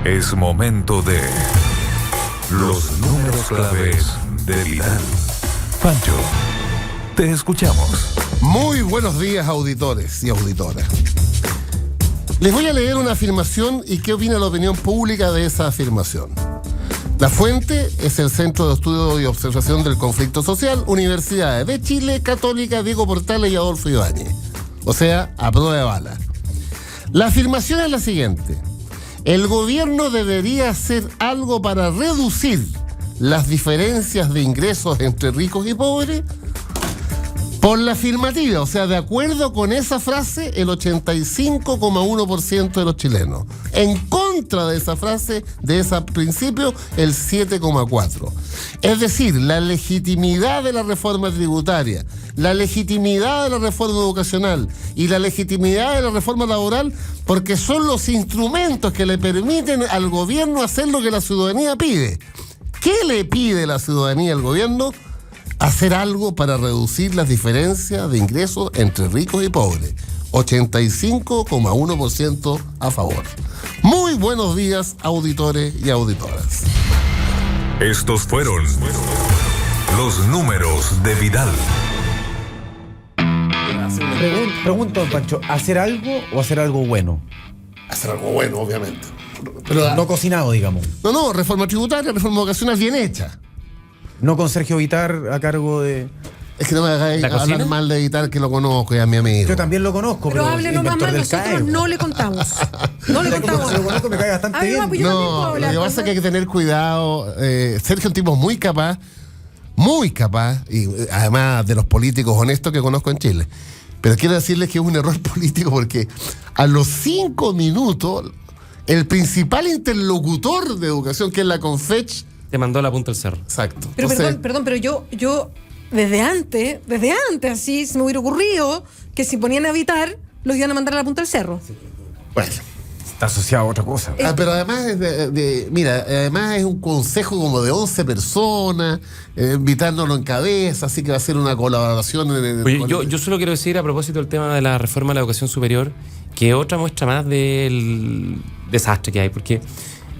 Es momento de los números claves de Vidal. Pancho, te escuchamos. Muy buenos días, auditores y auditoras. Les voy a leer una afirmación y qué opina la opinión pública de esa afirmación. La fuente es el Centro de Estudio y Observación del Conflicto Social, Universidades de Chile, Católica, Diego Portales y Adolfo Ibáñez. O sea, a prueba de bala. La afirmación es la siguiente. El gobierno debería hacer algo para reducir las diferencias de ingresos entre ricos y pobres. Por la afirmativa, o sea, de acuerdo con esa frase, el 85,1% de los chilenos. En contra de esa frase, de ese principio, el 7,4%. Es decir, la legitimidad de la reforma tributaria, la legitimidad de la reforma educacional y la legitimidad de la reforma laboral, porque son los instrumentos que le permiten al gobierno hacer lo que la ciudadanía pide. ¿Qué le pide la ciudadanía al gobierno? Hacer algo para reducir las diferencias de ingresos entre ricos y pobres. 85,1% a favor. Muy buenos días, auditores y auditoras. Estos fueron los números de Vidal. Pregunto, Pancho, ¿hacer algo o hacer algo bueno? Hacer algo bueno, obviamente. Pero no cocinado, digamos. No, reforma tributaria, reforma vocacional bien hecha. No con Sergio Vitar a cargo de... Es que no me hagáis hablar mal de Vitar, que lo conozco, ya es mi amigo. Yo también lo conozco, pero hable nomás mal, nosotros no le contamos. No le contamos. Lo conozco, me cae bastante bien. No, lo que pasa es que hay que tener cuidado. Sergio es un tipo muy capaz, y además de los políticos honestos que conozco en Chile. Pero quiero decirles que es un error político porque a los 5 minutos, el principal interlocutor de educación, que es la Confech, te mandó la punta del cerro. Exacto. Pero entonces, perdón, pero yo desde antes, así se me hubiera ocurrido que si ponían a Vitar, los iban a mandar a la punta del cerro. Bueno, está asociado a otra cosa. Pero además además es un consejo como de 11 personas, Vitar no lo encabeza, así que va a ser una colaboración en el... Oye, yo solo quiero decir a propósito del tema de la reforma de la educación superior, que otra muestra más del desastre que hay, porque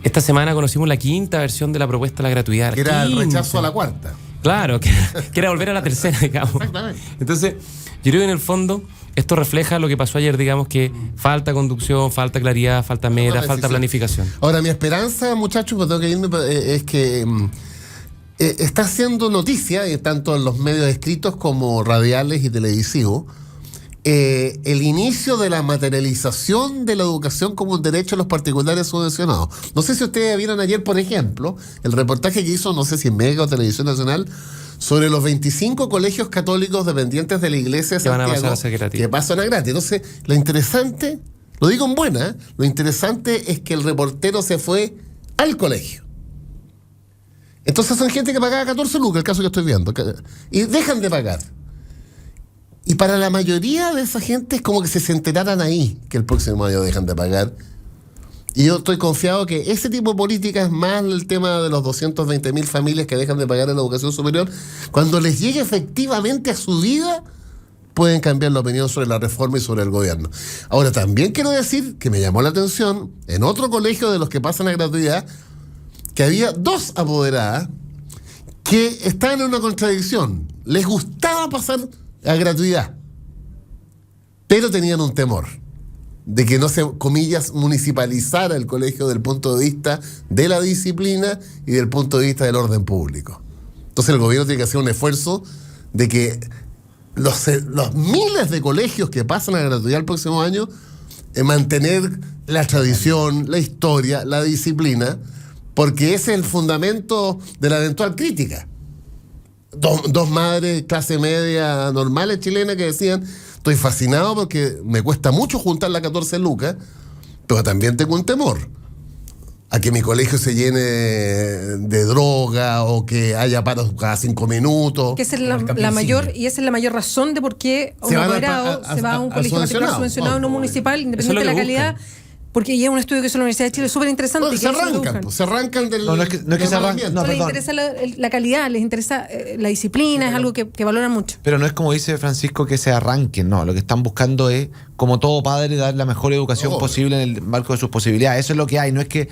esta semana conocimos la 5ª versión de la propuesta de la gratuidad. Que era el rechazo a la 4ª. Claro, que era volver a la 3ª, digamos. Exactamente. Entonces, yo creo que en el fondo esto refleja lo que pasó ayer, digamos, que falta conducción, falta claridad, falta meta, falta planificación. Ahora, mi esperanza, muchachos, pues tengo que irme, es que está haciendo noticia, tanto en los medios escritos como radiales y televisivos, el inicio de la materialización de la educación como un derecho a los particulares subvencionados. No sé si ustedes vieron ayer, por ejemplo, el reportaje que hizo, no sé si en Mega o Televisión Nacional, sobre los 25 colegios católicos dependientes de la iglesia de Santiago que pasan a gratis. Entonces, lo interesante, lo digo en buena, lo interesante es que el reportero se fue al colegio. Entonces son gente que pagaba 14 lucas, el caso que estoy viendo, y dejan de pagar. Y para la mayoría de esa gente es como que se enteraran ahí que el próximo año dejan de pagar. Y yo estoy confiado que ese tipo de política es más el tema de los 220.000 familias que dejan de pagar en la educación superior. Cuando les llegue efectivamente a su vida, pueden cambiar la opinión sobre la reforma y sobre el gobierno. Ahora, también quiero decir que me llamó la atención, en otro colegio de los que pasan a gratuidad, que había 2 apoderadas que estaban en una contradicción. Les gustaba pasar a gratuidad, pero tenían un temor de que no se, comillas, municipalizara el colegio desde el punto de vista de la disciplina y del punto de vista del orden público. Entonces el gobierno tiene que hacer un esfuerzo de que los miles de colegios que pasan a gratuidad el próximo año, mantener la tradición, la historia, la disciplina, porque ese es el fundamento de la eventual crítica. Dos madres clase media normales chilenas que decían: estoy fascinado porque me cuesta mucho juntar las 14 lucas, pero también tengo un temor a que mi colegio se llene de droga o que haya paros cada 5 minutos. Que esa es la mayor, y esa es la mayor razón de por qué un apoderado se va a un colegio particular subvencionado, no municipal, independiente de la calidad, porque ya es un estudio que hizo la Universidad de Chile, súper interesante. No, que se eso lo arrancan, buscan. se arrancan del. No es que se arranquen. No, les perdón. interesa la calidad, les interesa la disciplina, es algo que valoran mucho. Pero no es como dice Francisco que se arranquen, no. Lo que están buscando es, como todo padre, dar la mejor educación Obvio. posible en el marco de sus posibilidades. Eso es lo que hay. No es que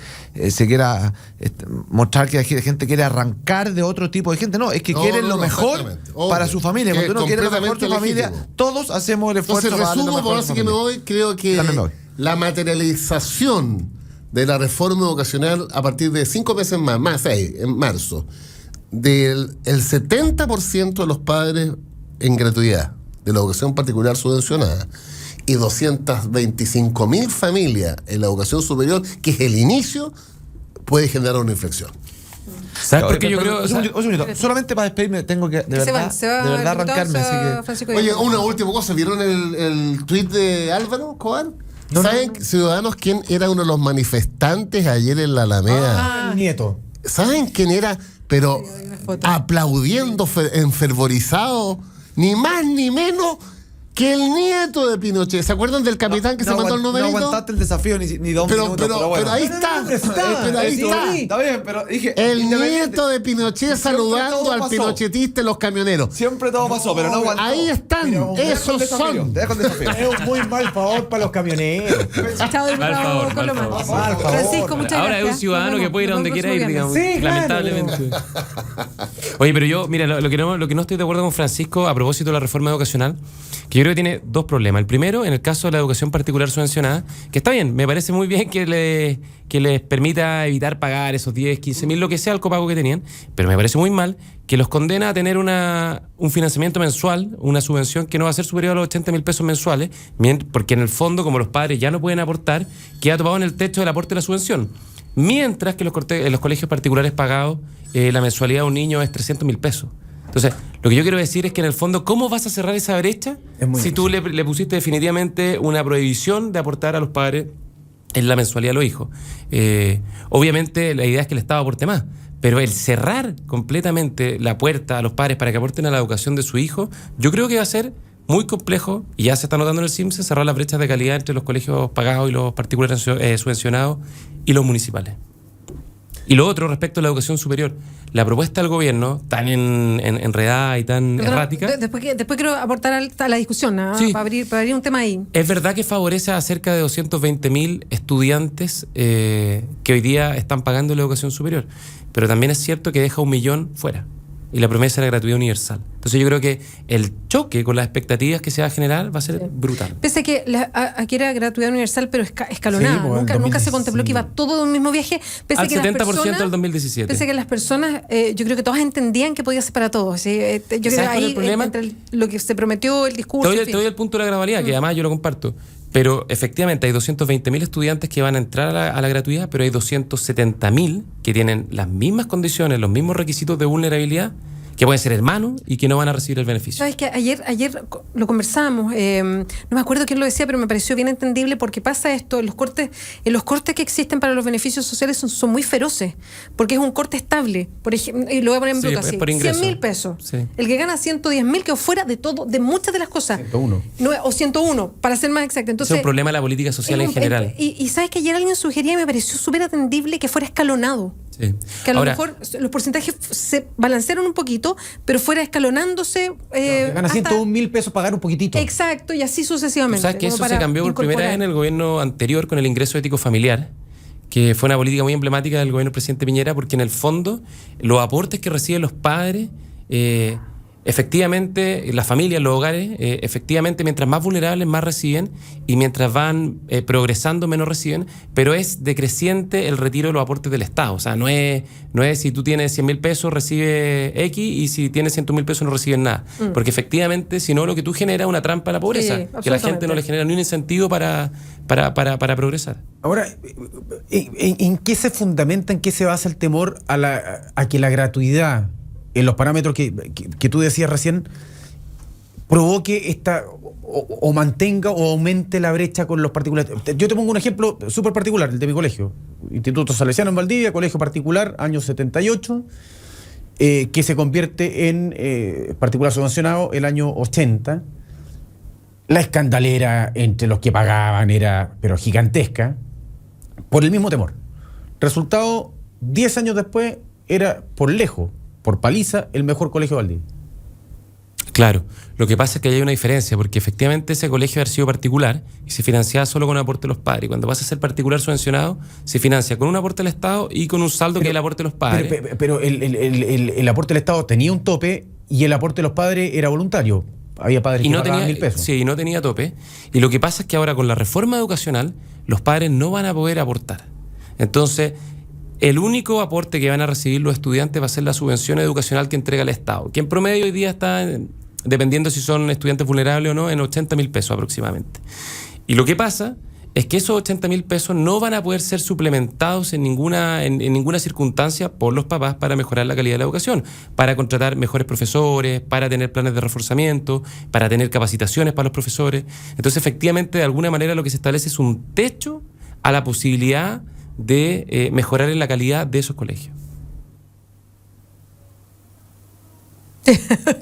se quiera mostrar que la gente quiere arrancar de otro tipo de gente. No, es que No, quieren no, lo no, mejor exactamente. Obvio. para su familia. Que Cuando uno quiere lo mejor de su completamente familia, legítimo. todos hacemos el esfuerzo Entonces, para darle lo resumo, mejor por a así su que me familia. voy, creo que También me voy. la materialización de la reforma educacional a partir de 5 meses más 6, en marzo, del el 70% de los padres en gratuidad de la educación particular subvencionada y 225.000 familias en la educación superior, que es el inicio, puede generar una inflexión. ¿Sabes por qué yo creo? Un segundito. Solamente para despedirme, tengo que de verdad el arrancarme. diputado, Así que Francisco Oye, Díaz. una última cosa, ¿vieron el tuit de Álvaro Cobar? ¿Saben, ciudadanos, quién era uno de los manifestantes ayer en la Alameda? Nieto. ¿Saben quién era? Pero una foto. aplaudiendo, enfervorizado, ni más ni menos que el nieto de Pinochet. ¿Se acuerdan del capitán que se mandó el No numerito? aguantaste el desafío ni 2 Pero, minutos, pero bueno. ahí está, pero ahí está. Está bien, pero dije... El independiente, nieto de Pinochet siempre saludando todo al pasó. pinochetista en los camioneros. Siempre todo pasó, pero no aguantó. Ahí están, Mira, esos son. Te dejo el desafío. Es un muy mal favor para los camioneros. Chao, diputado Mal favor, Coloma. mal favor. Francisco, muchas Ahora gracias. es un ciudadano Nos que vemos. puede ir a Nos donde vemos quiera ir, el digamos. próximo Sí, claro. Lamentablemente. Oye, pero yo, mira, lo que no estoy de acuerdo con Francisco a propósito de la reforma educacional, que yo creo que tiene dos problemas. El primero, en el caso de la educación particular subvencionada, que está bien, me parece muy bien que les permita evitar pagar esos 10, 15 mil, lo que sea el copago que tenían, pero me parece muy mal que los condena a tener un financiamiento mensual, una subvención que no va a ser superior a los 80 mil pesos mensuales, porque en el fondo, como los padres ya no pueden aportar, queda topado en el techo del aporte de la subvención. Mientras que en los colegios particulares pagados, la mensualidad de un niño es 300 mil pesos. Entonces, lo que yo quiero decir es que en el fondo, ¿cómo vas a cerrar esa brecha si tú le pusiste definitivamente una prohibición de aportar a los padres en la mensualidad de los hijos? Obviamente la idea es que el Estado aporte más, pero el cerrar completamente la puerta a los padres para que aporten a la educación de su hijo, yo creo que va a ser muy complejo, y ya se está notando en el CIMSE, cerrar las brechas de calidad entre los colegios pagados y los particulares subvencionados y los municipales. Y lo otro, respecto a la educación superior, la propuesta del gobierno, tan enredada y tan Perdona, errática, Después quiero aportar a la discusión, Sí. para abrir un tema ahí. es verdad que favorece a cerca de 220.000 estudiantes que hoy día están pagando la educación superior, pero también es cierto que deja 1 millón fuera. Y la promesa de la gratuidad universal. Entonces yo creo que el choque con las expectativas que se va a generar va a ser brutal. Pese a que aquí era gratuidad universal, pero escalonada. Sí, pues, en Nunca se 2017. contempló que iba todo de un mismo viaje. Pese Al a que las 70% personas, del 2017. Pese a que las personas, yo creo que todas entendían que podía ser para todos. ¿Sí? Yo creo que ¿Sabes cuál es ahí, el problema? entre lo que se prometió, el discurso. Te en fin. doy el punto de la gradualidad, que además yo lo comparto. Pero efectivamente hay 220.000 estudiantes que van a entrar a la gratuidad, pero hay 270.000 que tienen las mismas condiciones, los mismos requisitos de vulnerabilidad, que pueden ser hermanos y que no van a recibir el beneficio. Sabes que ayer lo conversamos, no me acuerdo quién lo decía, pero me pareció bien entendible porque pasa esto, los cortes que existen para los beneficios sociales son muy feroces, porque es un corte estable, por ejemplo, y lo voy a poner en Sí, bruto es así, por ingreso. 100.000 pesos. Sí. El que gana 110.000 quedó fuera de todo, de muchas de las cosas. 101. O 101, para ser más exacto. Ese Entonces, es un problema de la política social en general. Y sabes que ayer alguien sugería y me pareció súper atendible que fuera escalonado. Sí. Que a lo Ahora, mejor los porcentajes se balancearon un poquito, pero fuera escalonándose. Gana hasta- 101.000 pesos pagar un poquitito. Exacto, y así tú sucesivamente. sabes que como eso para se cambió por primera vez en el gobierno anterior con el ingreso ético familiar, que fue una política muy emblemática del gobierno del presidente Piñera, porque en el fondo los aportes que reciben los padres, efectivamente, las familias, los hogares, efectivamente, mientras más vulnerables, más reciben, y mientras van progresando, menos reciben, pero es decreciente el retiro de los aportes del Estado. O sea, no es si tú tienes 100.000 pesos, recibes X, y si tienes 100.000 pesos, no recibes nada. Porque efectivamente, si no, lo que tú generas es una trampa a la pobreza, Sí, que la gente no le genera ni un incentivo para progresar. Ahora, ¿en qué se fundamenta, en qué se basa el temor a que la gratuidad, en los parámetros que tú decías recién, provoque o mantenga o aumente la brecha con los particulares? Yo te pongo un ejemplo súper particular, el de mi colegio. Instituto Salesiano en Valdivia, colegio particular, año 78, que se convierte en particular subvencionado el año 80. La escandalera entre los que pagaban era pero gigantesca. por el mismo temor. Resultado, 10 años después, era por lejos, por paliza, el mejor colegio de Valdivia. Claro, lo que pasa es que hay una diferencia, porque efectivamente ese colegio ha sido particular y se financiaba solo con aporte de los padres. Y cuando pasa a ser particular subvencionado, se financia con un aporte del Estado y con un saldo que es el aporte de los padres. Pero el aporte del Estado tenía un tope y el aporte de los padres era voluntario. Había padres que pagaban 1.000 pesos. Sí, y no tenía tope. Y lo que pasa es que ahora con la reforma educacional, los padres no van a poder aportar. Entonces, el único aporte que van a recibir los estudiantes va a ser la subvención educacional que entrega el Estado, que en promedio hoy día está, dependiendo si son estudiantes vulnerables o no, en 80.000 pesos aproximadamente. Y lo que pasa es que esos 80.000 pesos no van a poder ser suplementados en ninguna circunstancia por los papás para mejorar la calidad de la educación, para contratar mejores profesores, para tener planes de reforzamiento, para tener capacitaciones para los profesores. Entonces, efectivamente, de alguna manera lo que se establece es un techo a la posibilidad de mejorar en la calidad de esos colegios.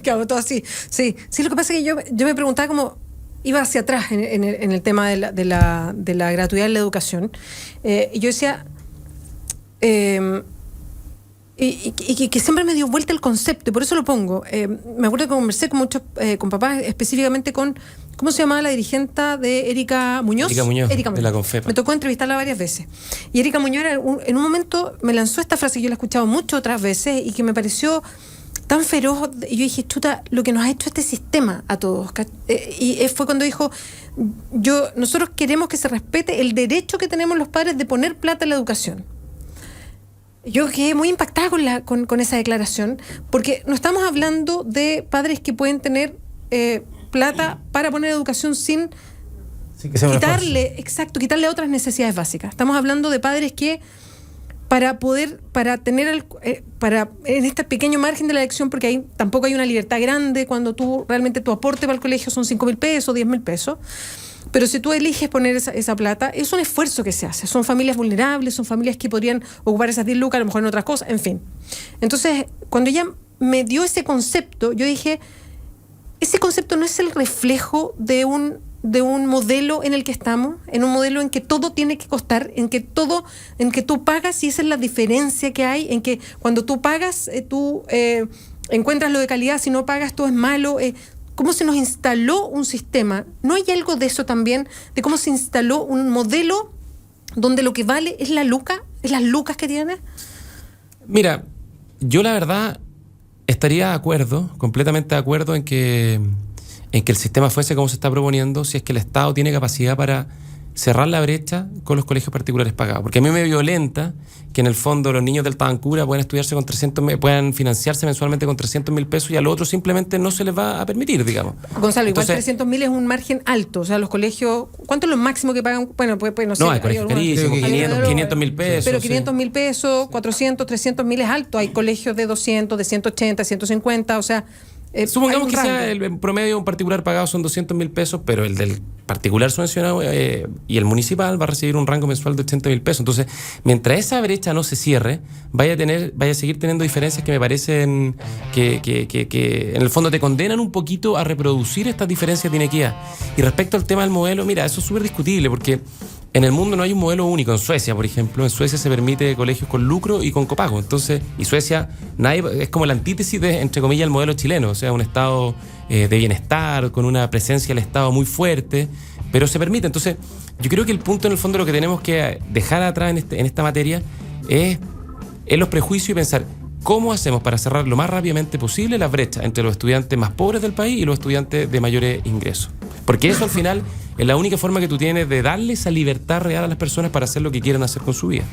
Claro, todo así. Sí, lo que pasa es que yo me preguntaba cómo iba hacia atrás en el tema de la gratuidad en la educación. Y yo decía, y que siempre me dio vuelta el concepto, y por eso lo pongo. Me acuerdo que conversé con muchos, con papás, específicamente con, ¿cómo se llamaba la dirigente de Erika Muñoz? Erika Muñoz, de la Confepa. Me tocó entrevistarla varias veces. Y Erika Muñoz en un momento me lanzó esta frase que yo la he escuchado muchas otras veces y que me pareció tan feroz. Y yo dije, chuta, lo que nos ha hecho este sistema a todos. Y fue cuando dijo, nosotros queremos que se respete el derecho que tenemos los padres de poner plata en la educación. Yo quedé muy impactada con esa declaración, porque no estamos hablando de padres que pueden tener plata para poner educación sin quitarle otras necesidades básicas. Estamos hablando de padres que para tener en este pequeño margen de la elección, porque ahí tampoco hay una libertad grande cuando realmente tu aporte para el colegio son 5.000 pesos, 10.000 pesos. Pero si tú eliges poner esa plata, es un esfuerzo que se hace. Son familias vulnerables, son familias que podrían ocupar esas 10 lucas, a lo mejor en otras cosas, en fin. Entonces, cuando ella me dio ese concepto, yo dije, ese concepto no es el reflejo de un modelo en el que estamos, en un modelo en que todo tiene que costar, en que tú pagas y esa es la diferencia que hay, en que cuando tú pagas, tú encuentras lo de calidad, si no pagas todo es malo. Cómo se nos instaló un sistema. ¿No hay algo de eso también? De cómo se instaló un modelo donde lo que vale es la luca, es las lucas que tiene. Mira, yo la verdad estaría de acuerdo, completamente de acuerdo en que el sistema fuese como se está proponiendo, si es que el Estado tiene capacidad para cerrar la brecha con los colegios particulares pagados. Porque a mí me violenta que en el fondo los niños del Tabancura puedan estudiarse puedan financiarse mensualmente con 300.000 pesos y al otro simplemente no se les va a permitir, digamos. Gonzalo, igual 300.000 es un margen alto. O sea, los colegios, ¿cuánto es lo máximo que pagan? Bueno, pues no sé. No, hay colegios carísimos, 500.000 pesos. Pero 500.000 pesos, 400, 300.000 es alto. Hay colegios de 200, de 180, 150, o sea... supongamos que sea el promedio de un particular pagado son 200.000 pesos, pero el del particular subvencionado y el municipal va a recibir un rango mensual de 80.000 pesos. Entonces, mientras esa brecha no se cierre, vaya a seguir teniendo diferencias que me parecen que en el fondo te condenan un poquito a reproducir estas diferencias de inequidad. Y respecto al tema del modelo, mira, eso es súper discutible porque en el mundo no hay un modelo único. En Suecia, por ejemplo, en Suecia se permite colegios con lucro y con copago. Entonces, y Suecia es como la antítesis de, entre comillas, el modelo chileno. O sea, un estado de bienestar, con una presencia del Estado muy fuerte, pero se permite. Entonces, yo creo que el punto en el fondo lo que tenemos que dejar atrás en esta materia es los prejuicios y pensar cómo hacemos para cerrar lo más rápidamente posible la brecha entre los estudiantes más pobres del país y los estudiantes de mayores ingresos. Porque eso al final es la única forma que tú tienes de darle esa libertad real a las personas para hacer lo que quieran hacer con su vida.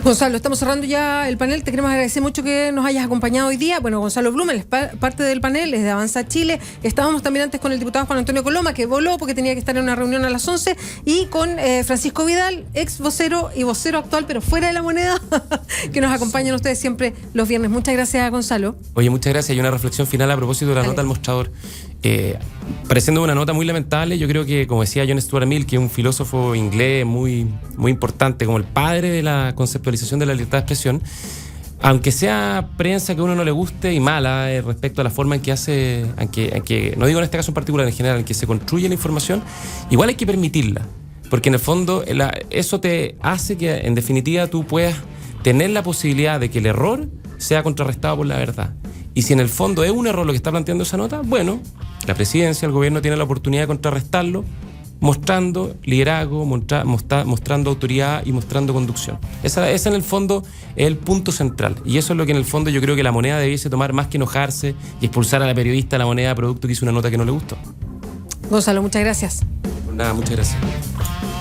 Gonzalo, estamos cerrando ya el panel. Te queremos agradecer mucho que nos hayas acompañado hoy día. Bueno, Gonzalo Blumel es parte del panel, es de Avanza Chile. Estábamos también antes con el diputado Juan Antonio Coloma, que voló porque tenía que estar en una reunión a las 11, y con Francisco Vidal, ex vocero y vocero actual, pero fuera de la moneda, que nos acompañan ustedes siempre los viernes. Muchas gracias, Gonzalo. Oye, muchas gracias. Y una reflexión final a propósito de la nota al mostrador. Pareciendo una nota muy lamentable, yo creo que, como decía John Stuart Mill, que es un filósofo inglés muy, muy importante, como el padre de la conceptualización de la libertad de expresión, aunque sea prensa que a uno no le guste y mala respecto a la forma en que no digo en este caso en particular, en general, en que se construye la información, igual hay que permitirla. porque en el fondo eso te hace que en definitiva tú puedas tener la posibilidad de que el error sea contrarrestado por la verdad. Y si en el fondo es un error lo que está planteando esa nota, bueno, la presidencia, el gobierno tiene la oportunidad de contrarrestarlo mostrando liderazgo, mostrando autoridad y mostrando conducción. Esa en el fondo es el punto central. Y eso es lo que en el fondo yo creo que la moneda debiese tomar, más que enojarse y expulsar a la periodista de la moneda producto que hizo una nota que no le gustó. Gonzalo, muchas gracias. Nada, muchas gracias.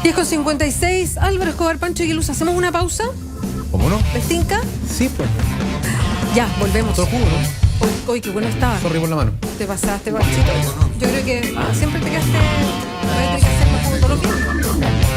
10:56, Álvaro Escobar, Pancho Aguiluz, ¿hacemos una pausa? ¿Cómo no? ¿Les tinca? Sí, pues. Ya, volvemos. Todo jugo, ¿no? Uy, qué bueno estaba. Sorry por la mano. Te pasaste, Panchito. Yo creo que siempre te quedaste. Voy a tener que hacer más jugo todos los días.